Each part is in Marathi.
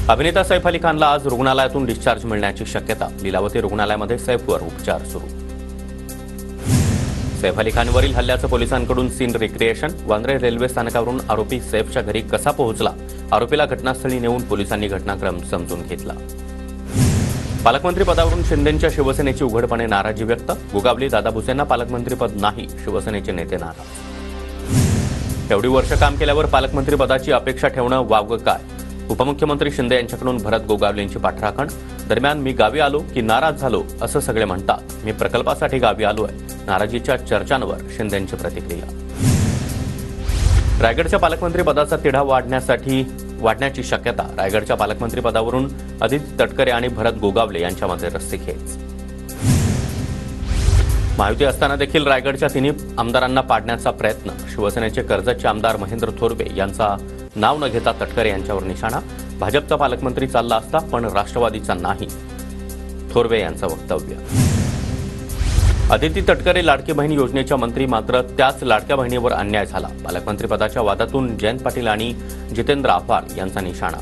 अभिनेता सैफ अली खानला आज रुग्णालयातून डिस्चार्ज मिळण्याची शक्यता. लीलावती रुग्णालयामध्ये सैफवर उपचार सुरू. सैफ अली खानवरील हल्ल्याचं पोलिसांकडून सीन रिक्रिएशन. वांद्रे रेल्वे स्थानकावरून आरोपी सैफच्या घरी कसा पोहोचला? आरोपीला घटनास्थळी नेऊन पोलिसांनी घटनाक्रम समजून घेतला. पालकमंत्री पदावरून शिंदेंच्या शिवसेनेची उघडपणे नाराजी व्यक्त. गोगावली दादा भुसेंना पालकमंत्रीपद नाही, शिवसेनेचे नेते नाराज. एवढी वर्ष काम केल्यावर पालकमंत्री पदाची अपेक्षा ठेवणं वावगं काय? उपमुख्यमंत्री शिंदे यांच्याकडून भरत गोगावलेंची पाठराखण. दरम्यान मी गावी आलो की नाराज झालो असं सगळे म्हणतात. मी प्रकल्पासाठी गावी आलोय. नाराजीच्या चर्चांवर शिंदेंची प्रतिक्रिया. रायगडच्या पालकमंत्री पदाचा तिढा वाढण्याची शक्यता. रायगडच्या पालकमंत्री पदावरून आदित्य तटकरे आणि भरत गोगावले यांच्यामध्ये रस्सीखेच. महायुती असताना देखील रायगडच्या तिन्ही आमदारांना पाडण्याचा प्रयत्न. शिवसेनेचे कर्जतचे आमदार महेंद्र थोरवे यांचा नाव न घेता तटकरे यांच्यावर निशाणा. भाजपचा पालकमंत्री चालला असता पण राष्ट्रवादीचा नाही, थोरवे यांचं वक्तव्य. आदिती तटकरे लाडकी बहीण योजनेच्या मंत्री, मात्र त्याच लाडक्या बहिणीवर अन्याय झाला. पालकमंत्री पदाच्या वादातून जयंत पाटील आणि जितेंद्र आव्हाड यांचा निशाणा.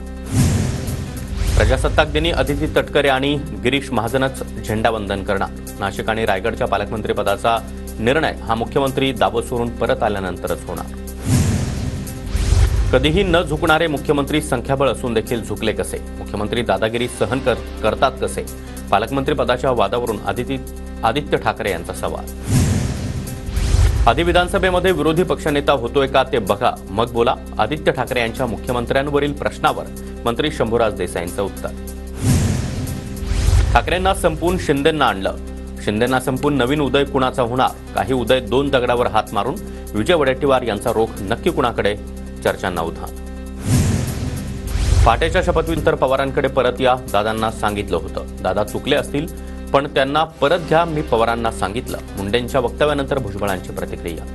प्रजासत्ताक दिनी आदिती तटकरे आणि गिरीश महाजनच झेंडावंदन करणार. नाशिक आणि रायगडच्या पालकमंत्री पदाचा निर्णय हा मुख्यमंत्री दाबो सोडून परत आल्यानंतरच होणार. कधीही न झुकणारे मुख्यमंत्री संख्याबळ असून देखील झुकले कसे? मुख्यमंत्री दादागिरी सहन करतात कसे? पालकमंत्री पदाच्या वादावरून आदित्य ठाकरे यांचा सवाल. आधी विधानसभेमध्ये विरोधी पक्षनेता होतोय का ते बघा, मग बोला. आदित्य ठाकरे यांच्या मुख्यमंत्र्यांवरील प्रश्नावर मंत्री शंभूराज देसाईंचं उत्तर. ठाकरेंना संपून शिंदेंना आणलं. शिंदेंना संपून नवीन उदय कुणाचा होणार? काही उदय दोन दगडावर हात मारून. विजय वडेट्टीवार यांचा रोख नक्की कुणाकडे? चर्चांना उधाण. पहाटेच्या शपथविधीनंतर पवारांकडे परत या, दादांना सांगितलं होतं. दादा चुकले असतील पण त्यांना परत घ्या, मी पवारांना सांगितलं. मुंडेंच्या वक्तव्यानंतर भुजबळांची प्रतिक्रिया.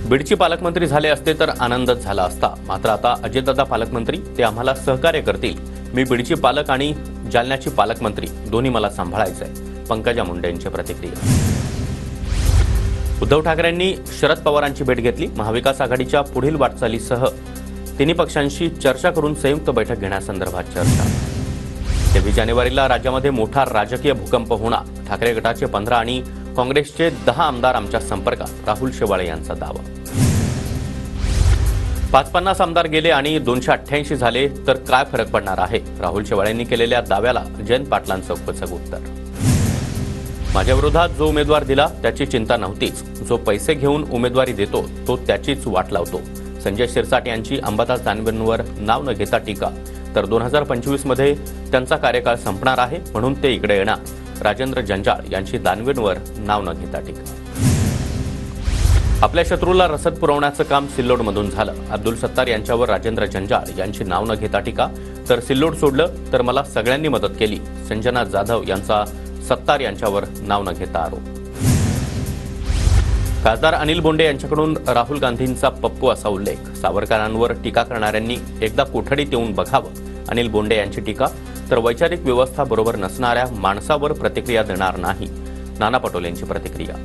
बीडची पालकमंत्री झाले असते तर आनंदच झाला असता, मात्र आता अजितदादा पालकमंत्री, ते आम्हाला सहकार्य करतील. मी बीडची पालक आणि जालन्याची पालकमंत्री, दोन्ही मला सांभाळायचंय. पंकजा मुंडेंची प्रतिक्रिया. उद्धव ठाकरेंनी शरद पवारांची भेट घेतली. महाविकास आघाडीच्या पुढील वाटचालीसह तिन्ही पक्षांशी चर्चा करून संयुक्त बैठक घेण्यासंदर्भात चर्चा. 23 जानेवारीला राज्यामध्ये मोठा राजकीय भूकंप होणार. ठाकरे गटाचे 15 आणि काँग्रेसचे 10 आमदार आमच्या संपर्कात. राहुल शेवाळे यांचा दावा. 550 आमदार गेले आणि 288 झाले तर काय फरक पडणार आहे? राहुल शेवाळेंनी केलेल्या दाव्याला जयंत पाटलांचं उपचक उत्तर. माझ्या विरोधात जो उमेदवार दिला त्याची चिंता नव्हतीच. जो पैसे घेऊन उमेदवारी देतो तो त्याचीच वाट लावतो. संजय शिरसाट यांची अंबादास दानवेंवर नाव न घेता टीका. तर 2025 मध्ये त्यांचा कार्यकाळ संपणार आहे म्हणून ते इकडे येणार. राजेंद्र जंजाळ यांची दानवेंवर नाव न घेता टीका. आपल्या शत्रूला रसद पुरवण्याचं काम सिल्लोडमधून झालं. अब्दुल सत्तार यांच्यावर राजेंद्र जंजाळ यांची नाव न घेता टीका. तर सिल्लोड सोडलं तर मला सगळ्यांनी मदत केली. संजना जाधव यांचा सत्तार यांच्यावर नाव न घेता आरोप. खासदार अनिल बोंडे यांच्याकडून राहुल गांधींचा पप्पू असा उल्लेख. सावरकरांवर टीका करणाऱ्यांनी एकदा कोठडीत येऊन बघावं. अनिल बोंडे यांची टीका. तर वैचारिक व्यवस्था बरोबर नसणाऱ्या माणसावर प्रतिक्रिया देणार नाही. नाना पटोलेंची प्रतिक्रिया.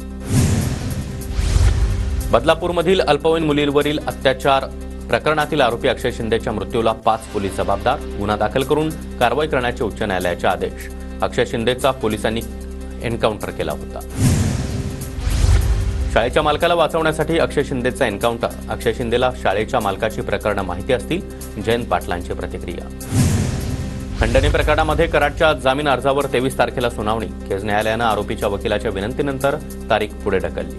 बदलापूरमधील अल्पवयीन मुलींवरील अत्याचार प्रकरणातील आरोपी अक्षय शिंदेच्या मृत्यूला 5 पोलीस जबाबदार. गुन्हा दाखल करून कारवाई करण्याचे उच्च न्यायालयाचे आदेश. अक्षय शिंदेचा पोलिसांनी एन्काउंटर केला होता. शाळेच्या मालकाला वाचवण्यासाठी अक्षय शिंदेचा एन्काउंटर. अक्षय शिंदेला शाळेच्या मालकाची प्रकरणं माहिती असतील. जयंत पाटलांची प्रतिक्रिया. खंडणी प्रकरणामध्ये कराडच्या जामीन अर्जावर 23 तारखेला सुनावणी. केज न्यायालयानं आरोपीच्या वकिलाच्या विनंतीनंतर तारीख पुढे ढकलली.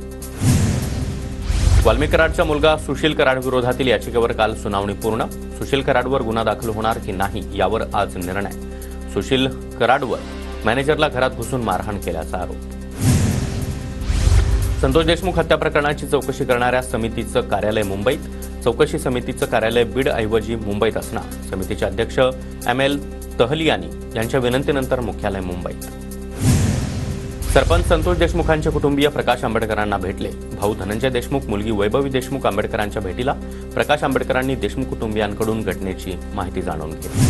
वाल्मिक कराडचा मुलगा सुशील कराड विरोधातील याचिकेवर काल सुनावणी पूर्ण. सुशील कराडवर गुन्हा दाखल होणार की नाही यावर आज निर्णय. सुशील कराडवर मॅनेजरला घरात घुसून मारहाण केल्याचा आरोप. संतोष देशमुख हत्या प्रकरणाची चौकशी करणाऱ्या समितीचं कार्यालय मुंबईत. चौकशी समितीचं कार्यालय बीडऐवजी मुंबईत असणार. समितीचे अध्यक्ष ML तहलियानी यांच्या विनंतीनंतर मुख्यालय मुंबईत. सरपंच संतोष देशमुखांचे कुटुंबीय प्रकाश आंबेडकरांना भेटले. भाऊ धनंजय देशमुख, मुलगी वैभवी देशमुख आंबेडकरांच्या भेटीला. प्रकाश आंबेडकरांनी देशमुख कुटुंबियांकडून घटनेची माहिती जाणून घेतली.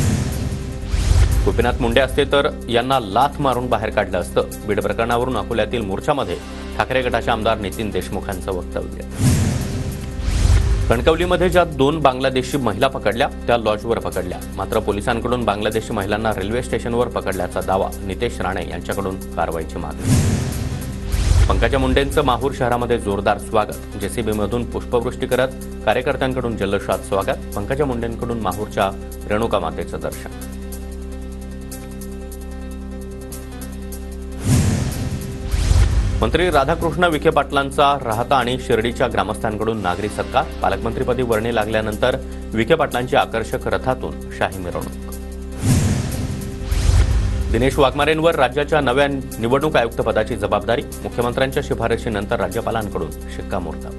गोपीनाथ मुंडे असते तर यांना लाथ मारून बाहेर काढलं असतं. बीड प्रकरणावरून अकोल्यातील मोर्चामध्ये ठाकरे गटाचे आमदार नितीन देशमुखांचं वक्तव्य. कणकवलीमध्ये ज्या 2 बांगलादेशी महिला पकडल्या त्या लॉजवर पकडल्या, मात्र पोलिसांकडून बांगलादेशी महिलांना रेल्वे स्टेशनवर पकडल्याचा दावा. नितेश राणे यांच्याकडून कारवाईची मागणी. पंकजा मुंडेंचं माहूर शहरामध्ये जोरदार स्वागत. जेसीबीमधून पुष्पवृष्टी करत कार्यकर्त्यांकडून जल्लोषात स्वागत. पंकजा मुंडेंकडून माहूरच्या रेणुका मातेचं दर्शन. मंत्री राधाकृष्ण विखे पाटलांचा राहता आणि शिर्डीच्या ग्रामस्थांकडून नागरी सत्कार. पालकमंत्रीपदी वर्णी लागल्यानंतर विखे पाटलांची आकर्षक रथातून शाही मिरवणूक. दिनेश वाघमारेंवर राज्याच्या नव्या निवडणूक आयुक्त पदाची जबाबदारी. मुख्यमंत्र्यांच्या शिफारशीनंतर राज्यपालांकडून शिक्कामोर्तब.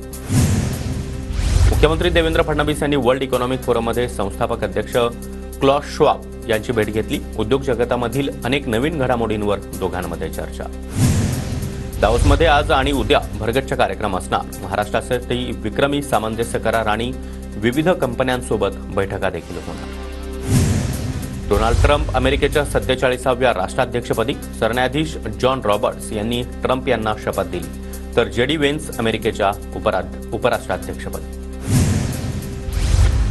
मुख्यमंत्री देवेंद्र फडणवीस यांनी वर्ल्ड इकॉनॉमिक फोरममध्ये संस्थापक अध्यक्ष क्लॉस श्वाब यांची भेट घेतली. उद्योग जगतामधील अनेक नवीन घडामोडींवर दोघांमध्ये चर्चा. दावोसमध्ये आज आणि उद्या भरगच्च कार्यक्रम असणार. महाराष्ट्रासाठी विक्रमी सामंजस्य करार आणि विविध कंपन्यांसोबत बैठका देखील होणार. डोनाल्ड ट्रम्प अमेरिकेच्या 47व्या राष्ट्राध्यक्षपदी. सरन्यायाधीश जॉन रॉबर्ट्स यांनी ट्रम्प यांना शपथ दिली, तर जेडी वेन्स अमेरिकेच्या उपराष्ट्राध्यक्षपदी.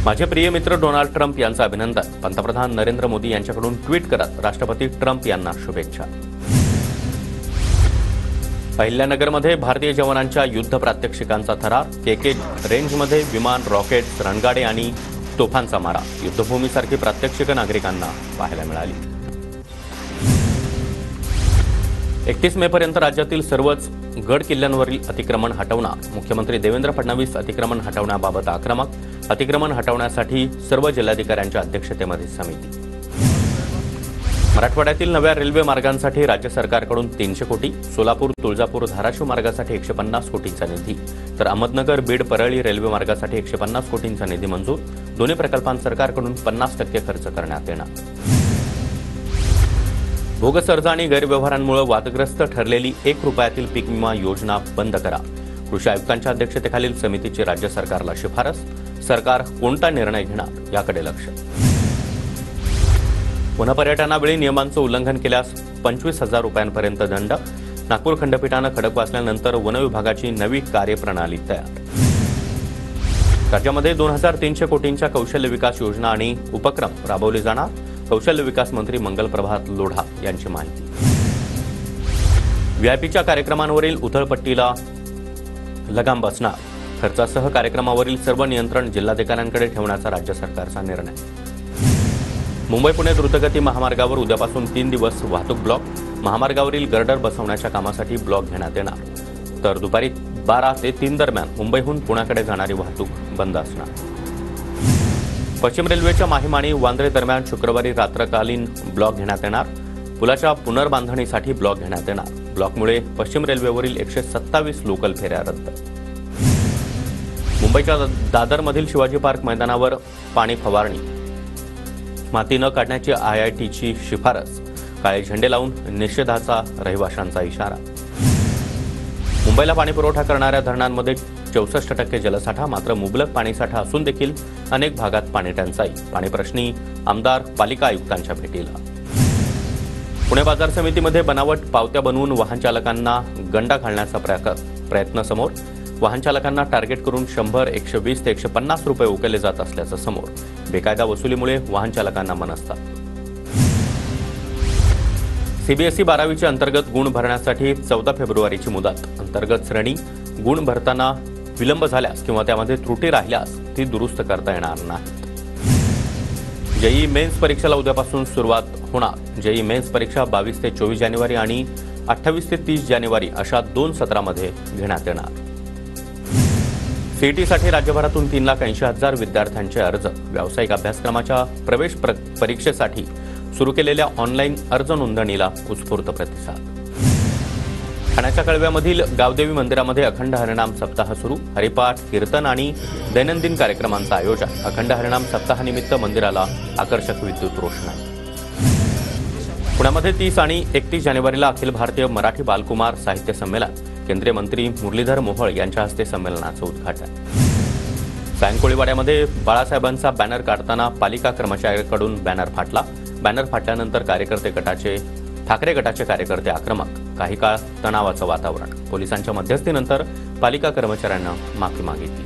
माझे प्रिय मित्र डोनाल्ड ट्रम्प यांचं अभिनंदन. पंतप्रधान नरेंद्र मोदी यांच्याकडून ट्विट करत राष्ट्रपती ट्रम्प यांना शुभेच्छा. अहिल्यानगरमध्ये भारतीय जवानांच्या युद्ध प्रात्यक्षिकांचा थरार. केके रेंजमध्ये विमान, रॉकेट्स, रणगाडे आणि तोफांचा मारा. युद्धभूमीसारखी प्रात्यक्षिकं नागरिकांना पाहायला मिळाली. 31 मेपर्यंत राज्यातील सर्वच गड किल्ल्यांवरील अतिक्रमण हटवणार. मुख्यमंत्री देवेंद्र फडणवीस अतिक्रमण हटवण्याबाबत आक्रमक. अतिक्रमण हटवण्यासाठी सर्व जिल्हाधिकाऱ्यांच्या अध्यक्षतेमध्ये समिती. मराठवाड्यातील नव्या रेल्वे मार्गांसाठी राज्य सरकारकडून 300 कोटी. सोलापूर, तुळजापूर, धाराशिव मार्गासाठी 150 कोटींचा निधी, तर अहमदनगर, बीड, परळी रेल्वे मार्गासाठी 150 कोटींचा निधी मंजूर. दोन्ही प्रकल्पांत सरकारकडून 50% खर्च करण्यात येणार. बोगस अर्ज आणि गैरव्यवहारांमुळे वादग्रस्त ठरलेली 1 रुपयातील पीक विमा योजना बंद करा. कृषी आयुक्तांच्या अध्यक्षतेखालील समितीची राज्य सरकारला शिफारस. सरकार कोणता निर्णय घेणार याकडे लक्ष. वनपर्यटनावेळी नियमांचं उल्लंघन केल्यास 25,000 रुपयांपर्यंत दंड. नागपूर खंडपीठानं खडकवासल्यानंतर वन विभागाची नवी कार्यप्रणाली तयार. राज्यामध्ये 2,300 कोटींच्या कौशल्य विकास योजना आणि उपक्रम राबवले जाणार. कौशल्य विकास मंत्री मंगलप्रभात लोढा यांची माहिती. व्हीआयपीच्या कार्यक्रमांवरील उधळपट्टीला लगाम बसणार. खर्चासह कार्यक्रमावरील सर्व नियंत्रण जिल्हाधिकाऱ्यांकडे ठेवण्याचा राज्य सरकारचा निर्णय. मुंबई पुणे द्रुतगती महामार्गावर उद्यापासून 3 दिवस वाहतूक ब्लॉक. महामार्गावरील गर्डर बसवण्याच्या कामासाठी ब्लॉक घेण्यात येणार, तर दुपारी 12 ते 3 दरम्यान मुंबईहून पुण्याकडे जाणारी वाहतूक बंद असणार. पश्चिम रेल्वेच्या माहीम आणि वांद्रे दरम्यान शुक्रवारी रात्रकालीन ब्लॉक घेण्यात येणार. पुलाच्या पुनर्बांधणीसाठी ब्लॉक घेण्यात येणार. ब्लॉकमुळे पश्चिम रेल्वेवरील 127 लोकल फेऱ्या रद्द. मुंबईच्या दादरमधील शिवाजी पार्क मैदानावर पाणी फवारणी माती न काढण्याची IITची शिफारस. काळे झेंडे लावून निषेधाचा रहिवाशांचा इशारा. मुंबईला पाणीपुरवठा करणाऱ्या धरणांमध्ये 64% जलसाठा, मात्र मुबलक पाणीसाठा असून देखील अनेक भागात पाणी टंचाई. पाणीप्रश्नी आमदार पालिका आयुक्तांच्या भेटीला. पुणे बाजार समितीमध्ये बनावट पावत्या बनवून वाहन चालकांना गंडा घालण्याचा प्रयत्न समोर. वाहन चालकांना टार्गेट करून 100, 120 ते 150 रुपये उकळले जात असल्याचं समोर. बेकायदा वसुलीमुळे वाहन चालकांना मनस्ताप. सीबीएसई 12वीच्या अंतर्गत गुण भरण्यासाठी 14 फेब्रुवारीची मुदत. अंतर्गत श्रेणी गुण भरताना विलंब झाल्यास किंवा त्यामध्ये त्रुटी राहिल्यास ती दुरुस्त करता येणार नाही. जेईई मेन्स परीक्षेला उद्यापासून सुरुवात होणार. जेईई मेन्स परीक्षा 22 ते 24 जानेवारी आणि 28 ते 30 जानेवारी अशा 2 सत्रामध्ये घेण्यात येणार. सीईटीसाठी राज्यभरातून 3,80,000 विद्यार्थ्यांचे अर्ज. व्यावसायिक अभ्यासक्रमाच्या प्रवेश परीक्षेसाठी सुरू केलेल्या ऑनलाईन अर्ज नोंदणीला उत्स्फूर्त प्रतिसाद. ठाण्याच्या कळव्यामधील गावदेवी मंदिरामध्ये अखंड हरिनाम सप्ताह सुरू. हरिपाठ, कीर्तन आणि दैनंदिन कार्यक्रमांचं आयोजन. अखंड हरिनाम सप्ताहानिमित्त मंदिराला आकर्षक विद्युत रोषणाई. पुण्यामध्ये 30 आणि 31 जानेवारीला अखिल भारतीय मराठी बालकुमार साहित्य संमेलन. केंद्रीय मंत्री मुरलीधर मोहोळ यांच्या हस्ते संमेलनाचं उद्घाटन. सायंकोळीवाड्यामध्ये बाळासाहेबांचा बॅनर काढताना पालिका कर्मचाऱ्यांकडून बॅनर फाटला. बॅनर फाटल्यानंतर ठाकरे गटाचे कार्यकर्ते आक्रमक. काही काळ तणावाचं वातावरण. पोलिसांच्या मध्यस्थीनंतर पालिका कर्मचाऱ्यांना माफी मागितली.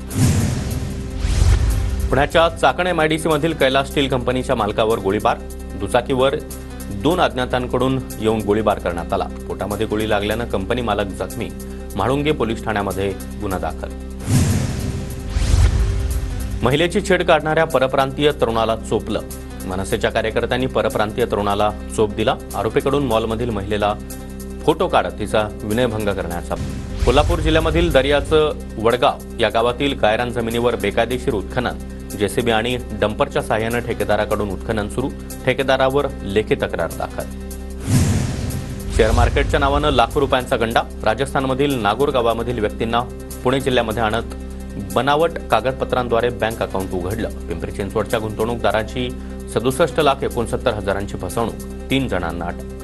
पुण्याच्या चाकण MIDC मधील कैलास स्टील कंपनीच्या मालकावर गोळीबार, दुचाकीवर 2 अज्ञातांकडून येऊन गोळीबार करण्यात आला. पोटामध्ये गोळी लागल्यानं कंपनी मालक जखमी, म्हाळुंगे पोलीस ठाण्यामध्ये गुन्हा दाखल. महिलेची छेड काढणाऱ्या परप्रांतीय तरुणाला चोपलं. मनसेच्या कार्यकर्त्यांनी परप्रांतीय तरुणाला चोप दिला. आरोपीकडून मॉलमधील महिलेला फोटो काढत तिचा विनयभंग करण्याचा. कोल्हापूर जिल्ह्यामधील दर्याचं वडगाव या गावातील गायरान जमिनीवर बेकायदेशीर उत्खनन, JCB आणि डंपरच्या साहाय्यानं ठेकेदाराकडून उत्खनन सुरू. ठेकेदारावर लेखी तक्रार दाखल. शेअर मार्केटच्या नावानं लाखो रुपयांचा गंडा. राजस्थानमधील नागोर गावामधील व्यक्तींना पुणे जिल्ह्यामध्ये आणत बनावट कागदपत्रांद्वारे बँक अकाउंट उघडलं. पिंपरी चिंचवडच्या गुंतवणूकदारांची 67,69,000ची फसवणूक, 3 जणांना अटक.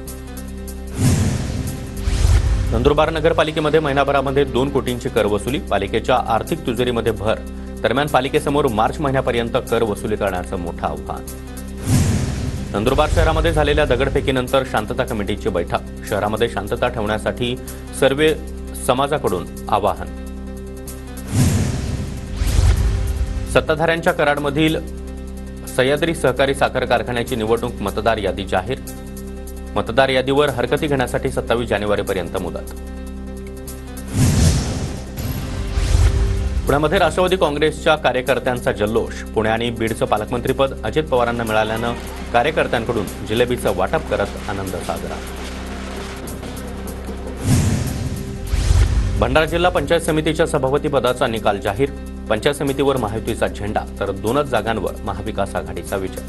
नंदुरबार नगरपालिकेमध्ये महिनाभरामध्ये 2 कोटींची कर वसुली. पालिकेच्या आर्थिक तिजोरीमध्ये भर. दरम्यान पालिकेसमोर मार्च महिन्यापर्यंत कर वसुली करण्याचं मोठं आव्हान. नंदुरबार शहरामध्ये झालेल्या दगडफेकीनंतर शांतता कमिटीची बैठक. शहरामध्ये शांतता ठेवण्यासाठी सर्व समाजाकडून आवाहन. सत्ताधाऱ्यांच्या कराडमधील सह्याद्री सहकारी साखर कारखान्याची निवडणूक मतदार यादी जाहीर. मतदार यादीवर हरकती घेण्यासाठी 27 जानेवारीपर्यंत मुदत. पुण्यामध्ये राष्ट्रवादी काँग्रेसच्या कार्यकर्त्यांचा जल्लोष. पुणे आणि बीडचं पालकमंत्रीपद अजित पवारांना मिळाल्यानं कार्यकर्त्यांकडून जिलेबीचं वाटप करत आनंद साजरा. भंडारा जिल्हा पंचायत समितीच्या सभापती पदाचा निकाल जाहीर. पंचायत समितीवर महायुतीचा झेंडा तर 2च जागांवर महाविकास आघाडीचा विजय.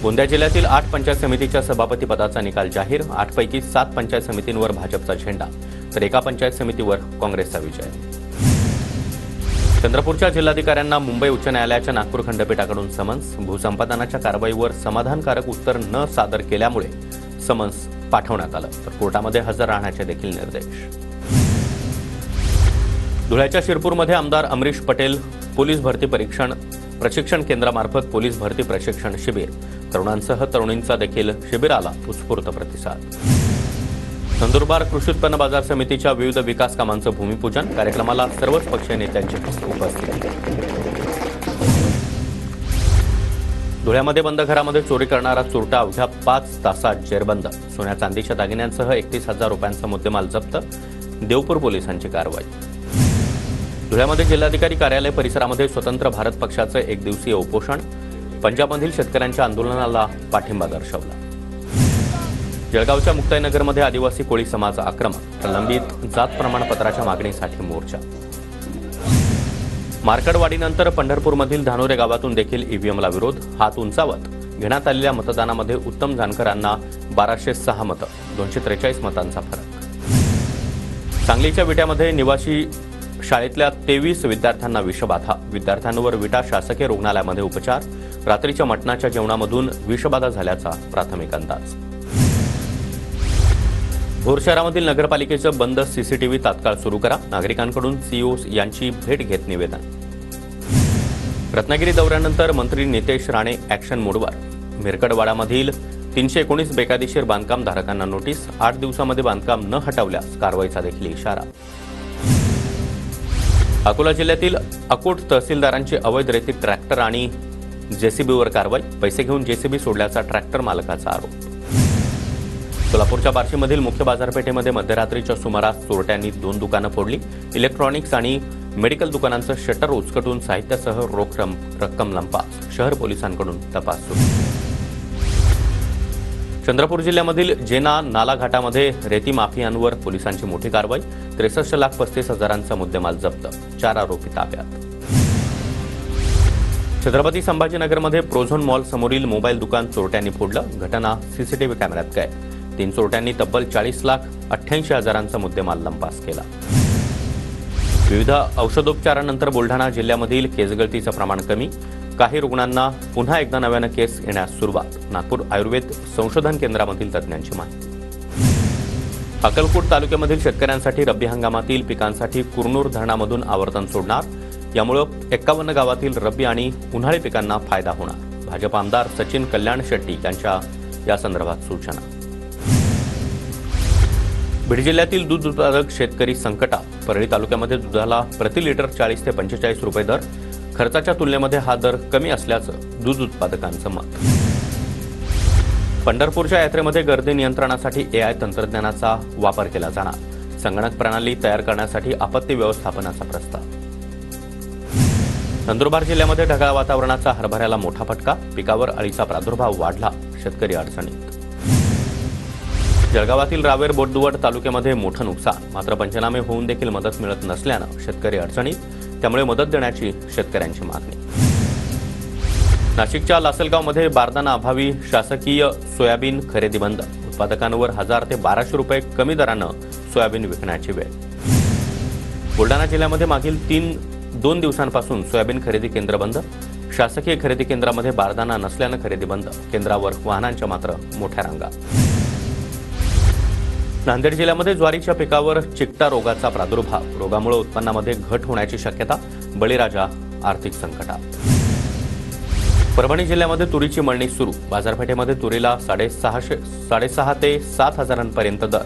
गोंदिया जिल्ह्यातील 8 पंचायत समितीच्या सभापती पदाचा निकाल जाहीर. 8 पैकी 7 पंचायत समितींवर भाजपचा झेंडा तर 1 पंचायत समितीवर काँग्रेसचा विजय. चंद्रपूरच्या जिल्हाधिकाऱ्यांना मुंबई उच्च न्यायालयाच्या नागपूर खंडपीठाकडून समन्स. भूसंपादनाच्या कारवाईवर समाधानकारक उत्तर न सादर केल्यामुळे समन्स पाठवण्यात आलं. तर कोर्टामध्ये हजर राहण्याचे देखील निर्देश. धुळ्याच्या शिरपूरमध्ये आमदार अमरीश पटेल पोलीस भरती प्रशिक्षण केंद्रामार्फत पोलीस भरती प्रशिक्षण शिबिर. तरुणांसह तरुणींचा देखील शिबिराला उत्स्फूर्त प्रतिसाद. नंदुरबार कृषी उत्पन्न बाजार समितीच्या विविध विकास कामांचं भूमिपूजन. कार्यक्रमाला सर्वच पक्षीय नेत्यांची उपस्थिती. धुळ्यामध्ये बंद घरामध्ये चोरी करणारा चोरटा अवघ्या 5 तासात जेरबंद. सोन्या चांदीच्या दागिन्यांसह 31,000 रुपयांचा मुद्देमाल जप्त. देवपूर पोलिसांची कारवाई. धुळ्यामध्ये जिल्हाधिकारी कार्यालय परिसरामध्ये स्वतंत्र भारत पक्षाचं 1 दिवसीय उपोषण. पंजाबमधील शेतकऱ्यांच्या आंदोलनाला पाठिंबा दर्शवला. जळगावच्या मुक्ताईनगरमध्ये आदिवासी कोळी समाज आक्रमक. प्रलंबित जात प्रमाणपत्राच्या मागणीसाठी मोर्चा. मार्कडवाडीनंतर पंढरपूरमधील धानोरे गावातून देखील EVMला विरोध. हात उंचावत घेण्यात आलेल्या मतदानामध्ये उत्तम जानकरांना 1206 मतं, 243 मतांचा फरक. सांगलीच्या विट्यामध्ये निवासी शाळेतल्या 23 विद्यार्थ्यांना विषबाधा. विद्यार्थ्यांवर विटा शासकीय रुग्णालयामध्ये उपचार. रात्रीच्या मटणाच्या जेवणामधून विषबाधा झाल्याचा प्राथमिक अंदाज. भोर शहरामधील नगरपालिकेचं बंद CCTV तात्काळ सुरू करा. नागरिकांकडून CEO यांची भेट घेत निवेदन. रत्नागिरी दौऱ्यानंतर मंत्री नितेश राणे ॲक्शन मोडवर. मिरकडवाडामधील 319 बेकायदेशीर बांधकाम धारकांना नोटीस. 8 दिवसांमध्ये बांधकाम न हटवल्यास कारवाईचा देखील इशारा. अकोला जिल्ह्यातील अकोट तहसीलदारांची अवैध रेती ट्रॅक्टर आणि JCBवर कारवाई. पैसे घेऊन JCB सोडल्याचा ट्रॅक्टर मालकाचा आरोप. सोलापूरच्या बार्शीमधील मुख्य बाजारपेठेमध्ये मध्यरात्रीच्या सुमारास चोरट्यांनी 2 दुकानं फोडली. इलेक्ट्रॉनिक्स आणि मेडिकल दुकानांचं शटर उचकटून साहित्यासह रोख रक्कम लंपास. शहर पोलिसांकडून तपास सुरू. चंद्रपूर जिल्ह्यामधील जेना नाला घाटामध्ये रेती माफियांवर पोलिसांची मोठी कारवाई. 63,35,000चा मुद्देमाल जप्त. 4 आरोपी ताब्यात. छत्रपती संभाजीनगरमध्ये प्रोझोन मॉल समोरील मोबाईल दुकान चोरट्यांनी फोडलं. घटना CCTV कॅमेऱ्यात कैद. 3 चोरट्यांनी तब्बल 40,88,000चा मुद्देमाल लंपास केला. विविध औषधोपचारानंतर बुलढाणा जिल्ह्यामधील केसगळतीचं प्रमाण कमी. काही रुग्णांना पुन्हा एकदा नव्यानं केस येण्यास सुरुवात. नागपूर आयुर्वेद संशोधन केंद्रामधील तज्ज्ञांची माहिती. अक्कलकोट तालुक्यामधील शेतकऱ्यांसाठी रब्बी हंगामातील पिकांसाठी कुरनूर धरणामधून आवर्तन सोडणार. यामुळे 51 गावातील रब्बी आणि उन्हाळी पिकांना फायदा होणार. भाजप आमदार सचिन कल्याण शेट्टी यांच्या यासंदर्भात सूचना. बीड जिल्ह्यातील दूध उत्पादक शेतकरी संकटात. परळी तालुक्यामध्ये दुधाला प्रति लिटर 40 ते 45 रुपये दर. खर्चाच्या तुलनेमध्ये हा दर कमी असल्याचं दूध उत्पादकांचं मत. पंढरपूरच्या यात्रेमध्ये गर्दी नियंत्रणासाठी AI तंत्रज्ञानाचा वापर केला जाणार. संगणक प्रणाली तयार करण्यासाठी आपत्ती व्यवस्थापनाचा प्रस्ताव. नंदुरबार जिल्ह्यामध्ये ढगाळ वातावरणाचा हरभऱ्याला मोठा फटका. पिकावर अळीचा प्रादुर्भाव वाढला. शेतकरी अडचणीत. जळगावातील रावेर बोरदुवड तालुक्यामध्ये मोठं नुकसान. मात्र पंचनामे होऊन देखील मदत मिळत नसल्यानं शेतकरी अडचणीत. त्यामुळे मदत देण्याची शेतकऱ्यांची मागणी. नाशिकच्या लासलगावमध्ये बारदाना अभावी शासकीय सोयाबीन खरेदी बंद. उत्पादकांवर 1000 ते 1200 रुपये कमी दरानं सोयाबीन विकण्याची वेळ. बुलढाणा जिल्ह्यामध्ये मागील 2 दिवसांपासून सोयाबीन खरेदी केंद्र बंद. शासकीय खरेदी केंद्रामध्ये बारदाना नसल्यानं खरेदी बंद. केंद्रावर वाहनांच्या मात्र मोठ्या रांगा. नांदेड जिल्ह्यामध्ये ज्वारीच्या पिकावर चिकटा रोगाचा प्रादुर्भाव. रोगामुळे उत्पन्नामध्ये घट होण्याची शक्यता. बळीराजा आर्थिक संकटात. परभणी जिल्ह्यामध्ये तुरीची मळणी सुरू. बाजारपेठेमध्ये तुरीला 6.5 ते 7 हजारांपर्यंत दर.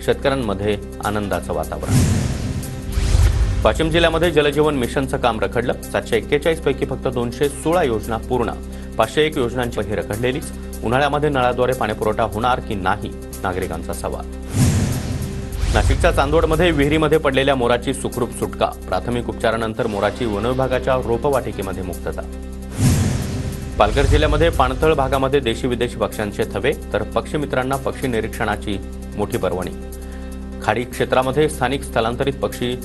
शेतकऱ्यांमध्ये आनंदाचं वातावरण. वाशिम जिल्ह्यामध्ये जलजीवन मिशनचं काम रखडलं. 741 पैकी फक्त 216 योजना पूर्ण. 501 योजनांची ही रखडलेलीच. उन्हाळ्यामध्ये नळाद्वारे पाणीपुरवठा होणार की नाही, नागरिकांचा सवाल. नाशिकच्या चांदवडमध्ये विहिरीमध्ये पडलेल्या मोराची सुखरूप सुटका. प्राथमिक उपचारानंतर मोराची वनविभागाच्या रोपवाटिकेमध्ये मुक्तता. पालघर जिल्ह्यामध्ये पाणथळ भागामध्ये देशी विदेशी पक्ष्यांचे थवे, तर पक्षीमित्रांना पक्षी निरीक्षणाची मोठी पर्वणी. खाडी क्षेत्रामध्ये स्थानिक स्थलांतरित पक्षी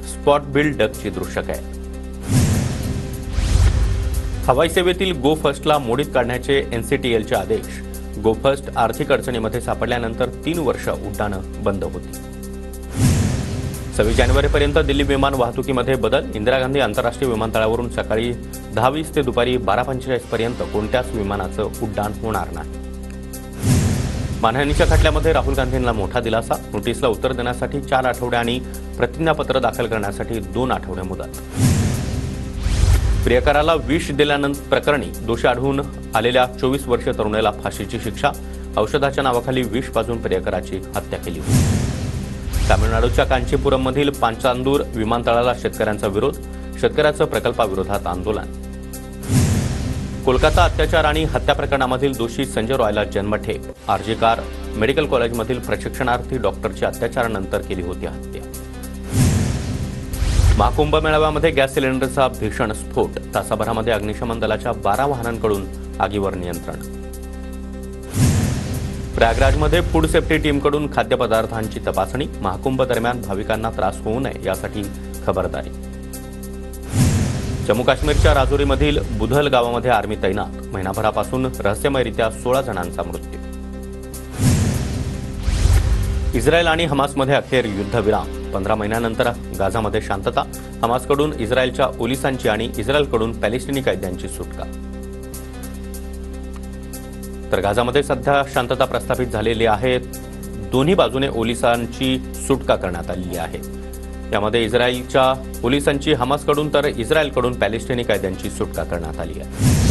स्पॉट बिल डकची दृश्य काय. हवाई सेवेतील गो फर्स्टला मोडीत काढण्याचे NCTLचे आदेश. गो फर्स्ट आर्थिक अडचणीमध्ये सापडल्यानंतर 3 वर्ष उड्डाणं बंद होती. 26 जानेवारीपर्यंत दिल्ली विमान वाहतुकीमध्ये बदल. इंदिरा गांधी आंतरराष्ट्रीय विमानतळावरून सकाळी 10:20 ते दुपारी 12:45 पर्यंत कोणत्याच विमानाचं उड्डाण होणार नाही. मानहानीच्या खटल्यामध्ये राहुल गांधींना मोठा दिलासा. नोटीसला उत्तर देण्यासाठी 4 आठवडे आणि प्रतिज्ञापत्र दाखल करण्यासाठी 2 आठवडे मुदत. प्रियकराला विष दिल्यानंतर प्रकरणी दोषी आढळून आलेल्या 24 वर्षीय तरुणाला फाशीची शिक्षा. औषधाच्या नावाखाली विष पाजून प्रियकराची हत्या केली. तामिळनाडूच्या कांचीपुरममधील पांचांदूर विमानतळाला शेतकऱ्यांचा विरोध. शेतकऱ्याचं प्रकल्पाविरोधात आंदोलन. कोलकाता अत्याचार आणि हत्या प्रकरणामधील दोषी संजय रॉयला जन्मठेप. RG कार मेडिकल कॉलेजमधील प्रशिक्षणार्थी डॉक्टरची अत्याचारानंतर केली होती हत्या. महाकुंभ मेळाव्यामध्ये गॅस सिलेंडरचा भीषण स्फोट. तासाभरामध्ये अग्निशमन दलाच्या 12 वाहनांकडून आगीवर नियंत्रण. प्रयागराजमध्ये फूड सेफ्टी टीमकडून खाद्यपदार्थांची तपासणी. महाकुंभ दरम्यान भाविकांना त्रास होऊ नये यासाठी खबरदारी. जम्मू काश्मीरच्या राजौरीमधील बुधल गावामध्ये आर्मी तैनात. महिनाभरापासून रहस्यमयरित्या 16 जणांचा मृत्यू. इस्रायल आणि हमासमध्ये अखेर युद्धविराम. 15 महिन्यानंतर गाझामध्ये शांतता. हमासकडून इस्रायलच्या पोलिसांची आणि इस्रायलकडून पॅलेस्टिनी कैद्यांची सुटका. तर गाझामध्ये सध्या शांतता प्रस्थापित झालेली आहे. दोन्ही बाजूने पोलिसांची सुटका करण्यात आलेली आहे. यामध्ये इस्रायलच्या पोलिसांची हमासकडून तर इस्रायलकडून पॅलेस्टिनी कैद्यांची सुटका करण्यात आली आहे.